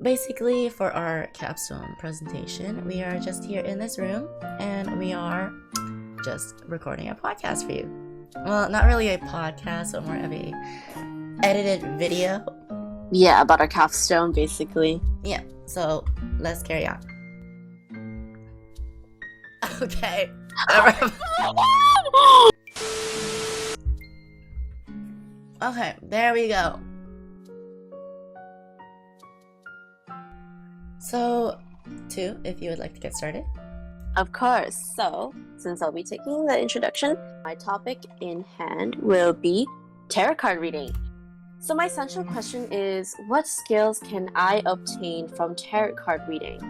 Basically, for our capstone presentation, we are just here in this room and we are just recording a podcast for you. Well, not really a podcast, but more of a edited video. Yeah, about our capstone, basically. Yeah, so let's carry on. Okay. Okay, there we go. So, if you would like to get started. Of course. So, since I'll be taking the introduction, my topic in hand will be tarot card reading. So my essential question is, what skills can I obtain from tarot card reading?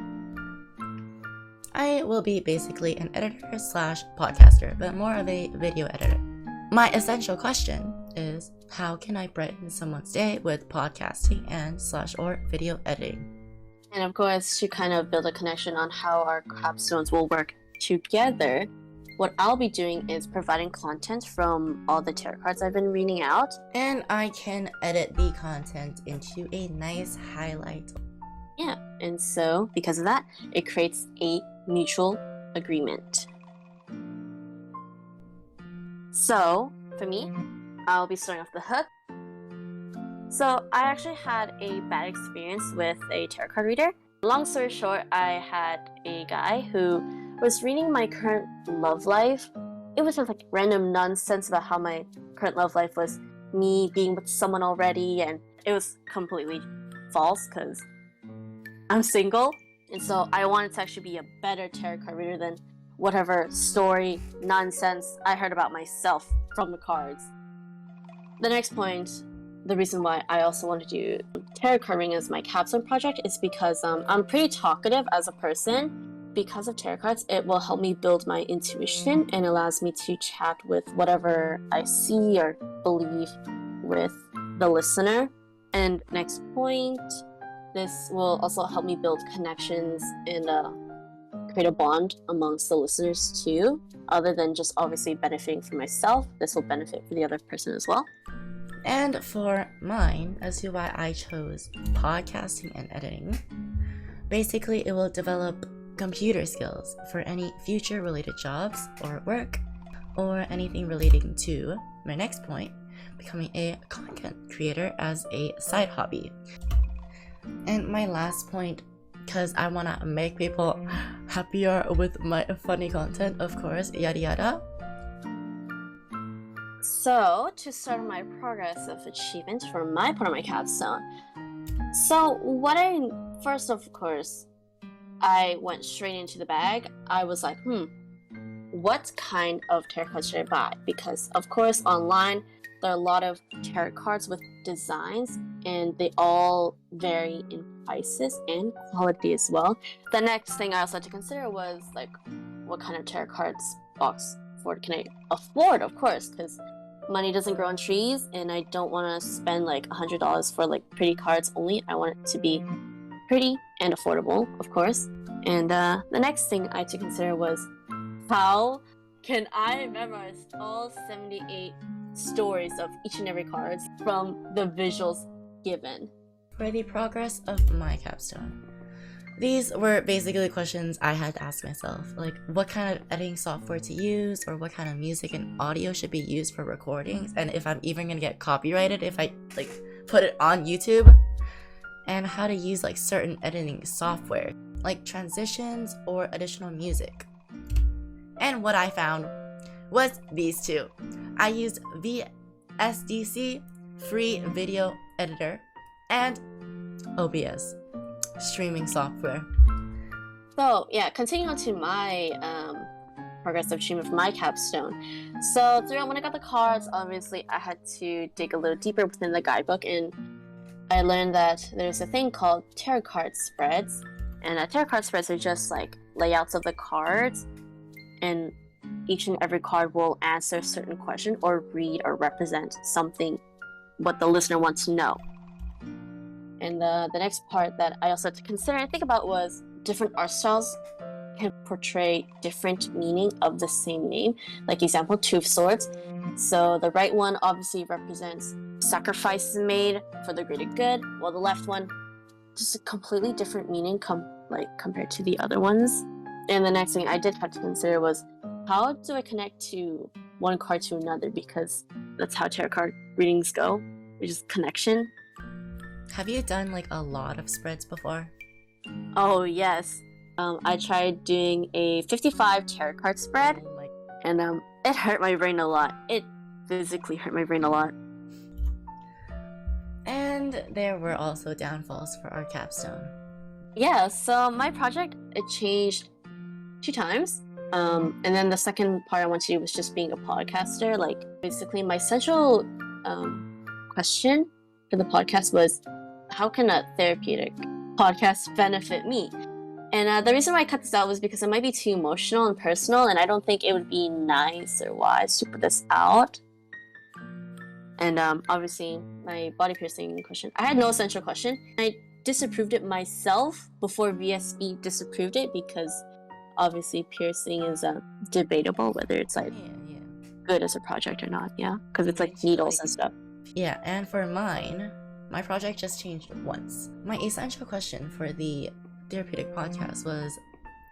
I will be basically an editor slash podcaster, but more of a video editor. My essential question is, how can I brighten someone's day with podcasting and slash or video editing? And of course, to kind of build a connection on how our capstones will work together, what I'll be doing is providing content from all the tarot cards I've been reading out. And I can edit the content into a nice highlight. Yeah, and so because of that, it creates a mutual agreement. So, for me, I'll be starting off the hook. So, I actually had a bad experience with a tarot card reader. Long story short, I had a guy who was reading my current love life. It was just like random nonsense about how my current love life was me being with someone already, and it was completely false because I'm single, and so I wanted to actually be a better tarot card reader than whatever story nonsense I heard about myself from the cards. The next point, the reason why I also want to do tarot card reading as my capstone project is because I'm pretty talkative as a person. Because of tarot cards, it will help me build my intuition and allows me to chat with whatever I see or believe with the listener. And next point, this will also help me build connections and create a bond amongst the listeners too. Other than just obviously benefiting for myself, this will benefit for the other person as well. And for mine, as to why I chose podcasting and editing, basically it will develop computer skills for any future related jobs or work, or anything relating to my next point, becoming a content creator as a side hobby. And my last point, because I want to make people happier with my funny content, of course, yada yada. So, to start my progress of achievement for my part of my capstone. So, first of course, I went straight into the bag. I was like, what kind of tarot cards should I buy? Because, of course, online, there are a lot of tarot cards with designs, and they all vary in prices and quality as well. The next thing I also had to consider was, like, what kind of tarot cards box can I afford, of course, because money doesn't grow on trees, and I don't want to spend, like, $100 for, like, pretty cards only. I want it to be pretty and affordable, of course. And the next thing I had to consider was, how can I memorize all 78 stories of each and every card from the visuals given? For the progress of my capstone, these were basically questions I had to ask myself, like what kind of editing software to use, or what kind of music and audio should be used for recordings, and if I'm even gonna get copyrighted if I like put it on YouTube, and how to use like certain editing software like transitions or additional music. And what I found was these two. I used VSDC, free video editor, and OBS, streaming software. So yeah, continuing on to my progressive achievement for my capstone. So when I got the cards, obviously I had to dig a little deeper within the guidebook, and I learned that there's a thing called tarot card spreads, and tarot card spreads are just like layouts of the cards, and each and every card will answer a certain question or read or represent something what the listener wants to know. And the next part that I also had to consider and think about was different art styles can portray different meaning of the same name. Like example, Two of Swords. So the right one obviously represents sacrifices made for the greater good, while the left one just a completely different meaning compared to the other ones. And the next thing I did have to consider was, how do I connect to one card to another? Because that's how tarot card readings go, which is connection. Have you done like a lot of spreads before? Oh yes, I tried doing a 55 tarot card spread, Oh my- and it hurt my brain a lot. It physically hurt my brain a lot. And there were also downfalls for our capstone. Yeah, so my project, it changed 2 times. And then the second part I wanted to do was just being a podcaster. Like, basically, my central question for the podcast was, how can a therapeutic podcast benefit me? And the reason why I cut this out was because it might be too emotional and personal, and I don't think it would be nice or wise to put this out. And obviously, my body piercing question, I had no essential question. I disapproved it myself before VSE disapproved it, because obviously piercing is debatable whether it's like good as a project or not. Yeah, because it's like needles and stuff. Yeah, and for mine, my project just changed once. My essential question for the therapeutic podcast was,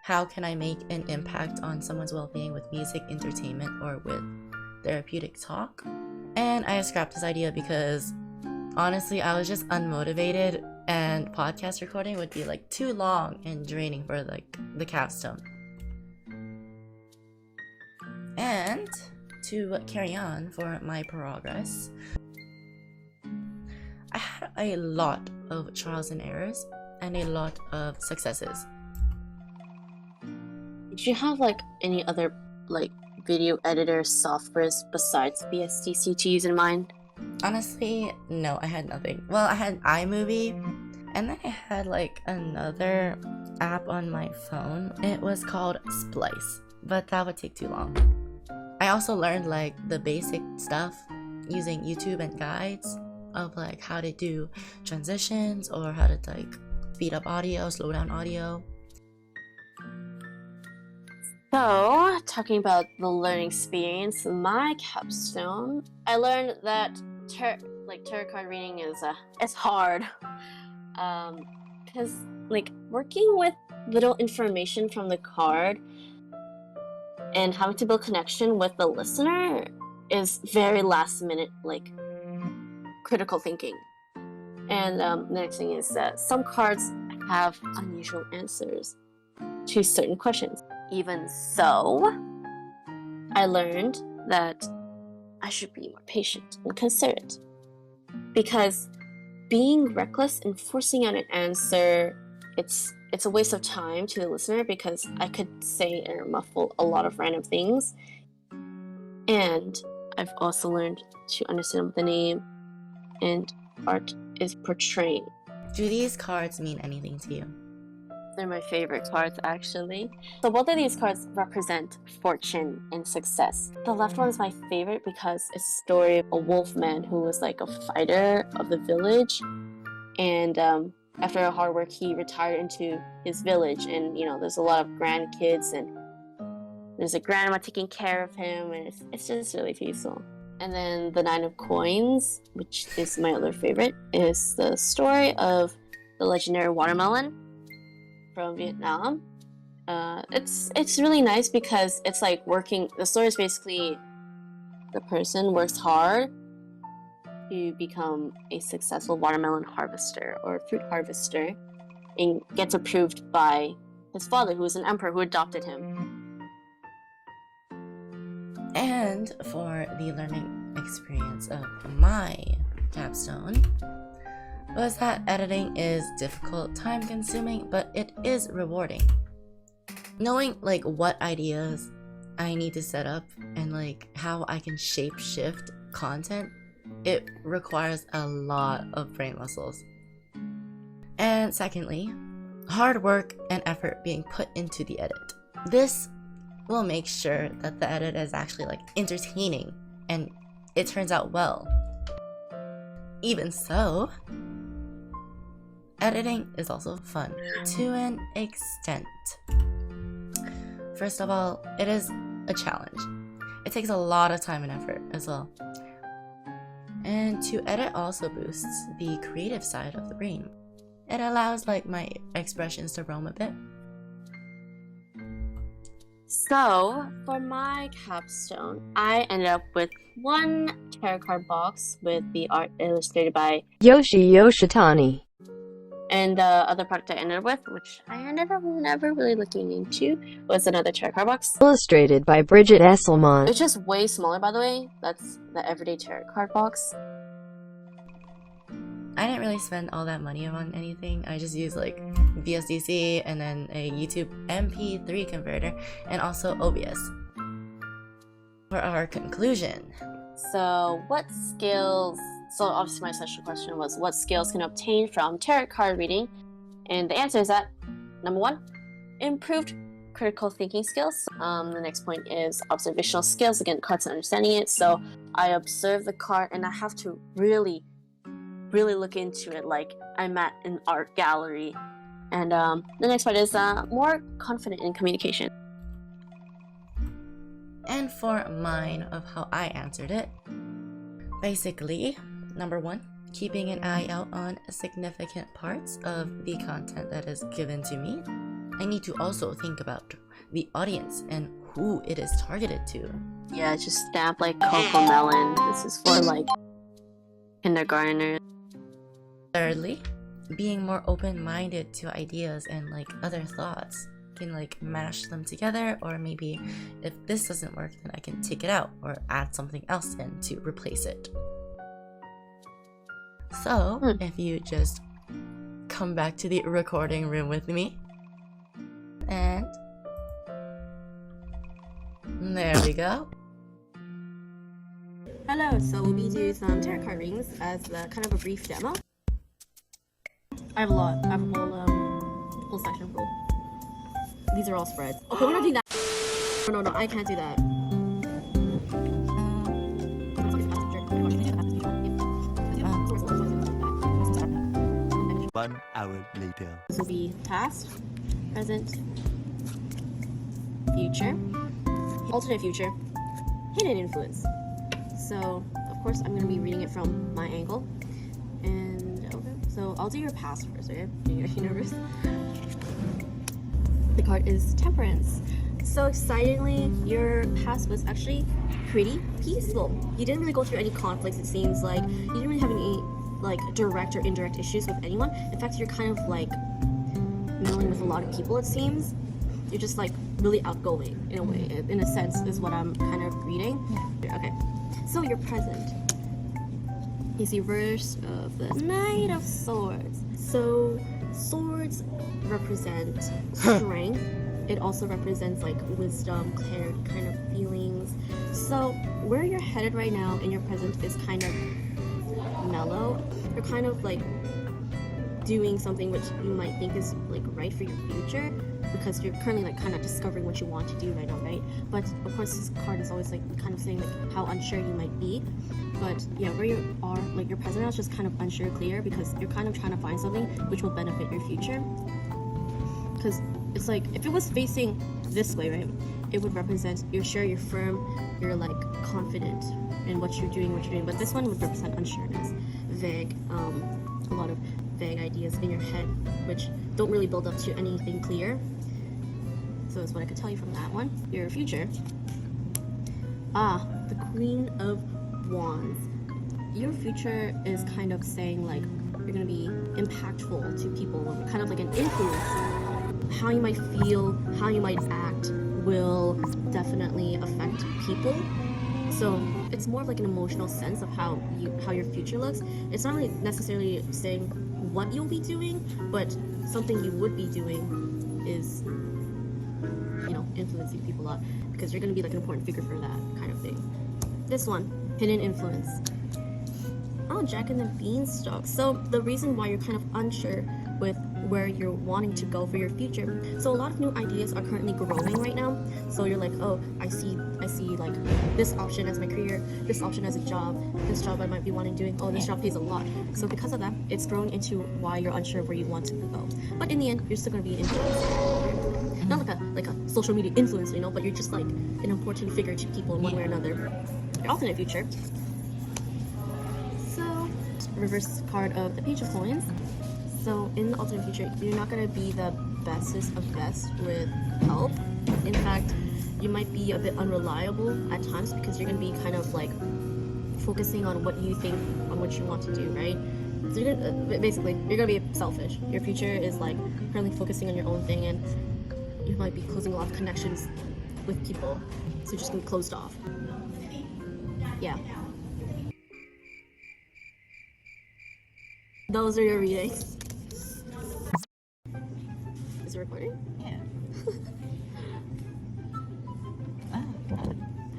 how can I make an impact on someone's well-being with music, entertainment, or with therapeutic talk? And I scrapped this idea because honestly, I was just unmotivated, and podcast recording would be like too long and draining for like the capstone. And to carry on for my progress, I had a lot of trials and errors and a lot of successes. Did you have like any other like video editor softwares besides BSDC to use in mind? Honestly, no, I had nothing. Well, I had iMovie, and then I had like another app on my phone. It was called Splice, but that would take too long. I also learned like the basic stuff using YouTube and guides of like how to do transitions or how to like speed up audio, slow down audio. So, talking about the learning experience, my capstone, I learned that tarot card reading is it's hard, because like working with little information from the card and having to build connection with the listener is very last minute, like critical thinking. And the next thing is that some cards have unusual answers to certain questions. Even so, I learned that I should be more patient and considerate, because being reckless and forcing out an answer, it's a waste of time to the listener, because I could say or muffle a lot of random things. And I've also learned to understand what the name and art is portraying. Do these cards mean anything to you? They're my favorite cards, actually. So both of these cards represent fortune and success. The left one is my favorite because it's a story of a wolf man who was like a fighter of the village, and after a hard work, he retired into his village, and there's a lot of grandkids, and there's a grandma taking care of him, and it's just really peaceful. And then the Nine of Coins, which is my other favorite, is the story of the legendary watermelon from Vietnam. It's really nice because it's like the story is basically the person works hard to become a successful watermelon harvester or fruit harvester, and gets approved by his father, who was an emperor who adopted him. And for the learning experience of my capstone was that editing is difficult, time consuming, but it is rewarding. Knowing like what ideas I need to set up and like how I can shape shift content, it requires a lot of brain muscles. And secondly, hard work and effort being put into the edit. This will make sure that the edit is actually like entertaining and it turns out well. Even so, editing is also fun to an extent. First of all, it is a challenge. It takes a lot of time and effort as well. And to edit also boosts the creative side of the brain. it allows like my expressions to roam a bit. So, for my capstone, I ended up with one tarot card box with the art illustrated by Yoshi Yoshitani. And the other product I ended up with, which I ended up never really looking into, was another tarot card box. Illustrated by Bridget Esselmont. It's just way smaller, by the way. That's the everyday tarot card box. I didn't really spend all that money on anything. I just used like VSDC and then a YouTube MP3 converter and also OBS. For our conclusion. So obviously my special question was, what skills can you obtain from tarot card reading? And the answer is that, number 1, improved critical thinking skills. The next point is observational skills, again, cards and understanding it. So I observe the card and I have to really look into it like I'm at an art gallery. And the next part is more confident in communication. And for mine of how I answered it, basically, number 1, keeping an eye out on significant parts of the content that is given to me. I need to also think about the audience and who it is targeted to. Yeah, just stamp like Coco Melon. This is for like kindergartners. Thirdly, being more open-minded to ideas and like other thoughts. Can like mash them together, or maybe if this doesn't work, then I can take it out or add something else in to replace it. So if you just come back to the recording room with me, and there we go. Hello, so we'll be doing some tarot card readings as kind of a brief demo. I have a lot. I have a whole section full. These are all spreads. Okay, we're not doing that. No, I can't do that. 1 hour later. This will be past, present, future, alternate future, hidden influence. So, of course, I'm going to be reading it from my angle. And, okay, so I'll do your past first, okay? Are you nervous? The card is Temperance. So excitingly, your past was actually pretty peaceful. You didn't really go through any conflicts, it seems like. You didn't really have any like direct or indirect issues with anyone. In fact, you're kind of like milling with a lot of people, it seems. You're just like really outgoing in a way, in a sense, is what I'm kind of reading. Yeah. Okay, so you're present. You see reverse of the Knight of Swords. So swords represent strength. It also represents like wisdom, clarity, kind of feelings. So where you're headed right now in your present is kind of mellow. You're kind of like doing something which you might think is like right for your future, because you're currently like kind of discovering what you want to do right now, right? But of course this card is always like kind of saying like how unsure you might be. But yeah, where you are, like your present now is just kind of unsure, clear, because you're kind of trying to find something which will benefit your future. Because it's like, if it was facing this way, right, it would represent you're sure, you're firm, you're like confident in what you're doing, but this one would represent unsureness, vague, a lot of vague ideas in your head which don't really build up to anything clear. So that's what I could tell you from that one. Your future. The Queen of Wands. Your future is kind of saying like you're gonna be impactful to people, kind of like an influence. How you might feel, how you might act will definitely affect people. So it's more of like an emotional sense of how your future looks. It's not really necessarily saying what you'll be doing, but something you would be doing is, you know, influencing people a lot, because you're going to be like an important figure for that kind of thing. This one, hidden influence. Oh, Jack and the Beanstalk. So the reason why you're kind of unsure with where you're wanting to go for your future. So a lot of new ideas are currently growing right now. So you're like, oh, I see like this option as my career, this option as a job, this job I might be wanting doing, oh, this job pays a lot. So because of that, it's growing into why you're unsure where you want to go. But in the end, you're still going to be an influencer. Not like a social media influencer, you know, but you're just like an important figure to people in one way or another. Your alternate future. So, reverse card of the Page of Coins. So in the alternate future, you're not gonna be the bestest of best with help. In fact, you might be a bit unreliable at times because you're gonna be kind of like focusing on what you think, on what you want to do, right? So you're gonna, basically, you're gonna be selfish. Your future is like currently focusing on your own thing, and you might be closing a lot of connections with people. So you're just gonna be closed off. Yeah. Those are your readings. Is it recording? Yeah.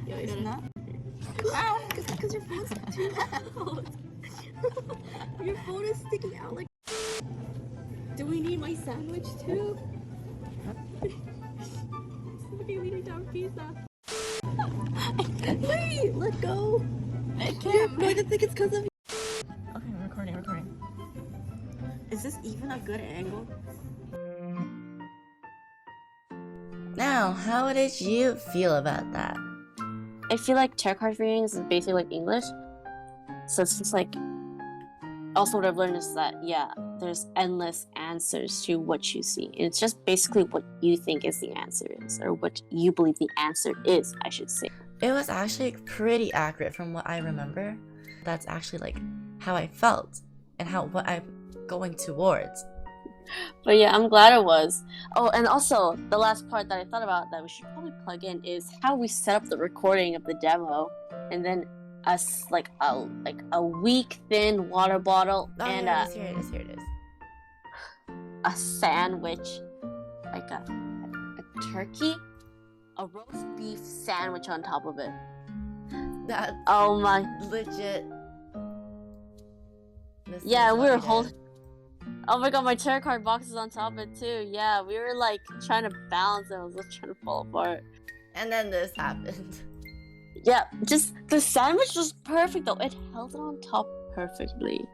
Yeah, It's gotta- not. Ow! Because your phone's too out. Your phone is sticking out like. Do we need my sandwich too? Okay, we need our pizza. Wait, let go. I You're can't. going to think it's because of. Okay, recording. Is this even a good angle? Now, how did you feel about that? I feel like tarot card readings is basically like English. So it's just like, also what I've learned is that, yeah, there's endless answers to what you see. And it's just basically what you think is the answer is, or what you believe the answer is, I should say. It was actually pretty accurate from what I remember. That's actually like how I felt and what I'm going towards. But yeah, I'm glad it was. Oh, and also, the last part that I thought about that we should probably plug in is how we set up the recording of the demo. And then us like a weak thin water bottle Oh, and here it is. a sandwich, like a turkey, a roast beef sandwich on top of it. That's Oh my, legit. This yeah, is we what were did. holding. Oh my god, my tarot card box is on top of it too. Yeah, we were like trying to balance it. I was just trying to fall apart. And then this happened. Yeah, just the sandwich was perfect though. It held it on top perfectly.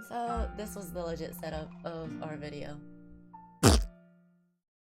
So this was the legit setup of our video.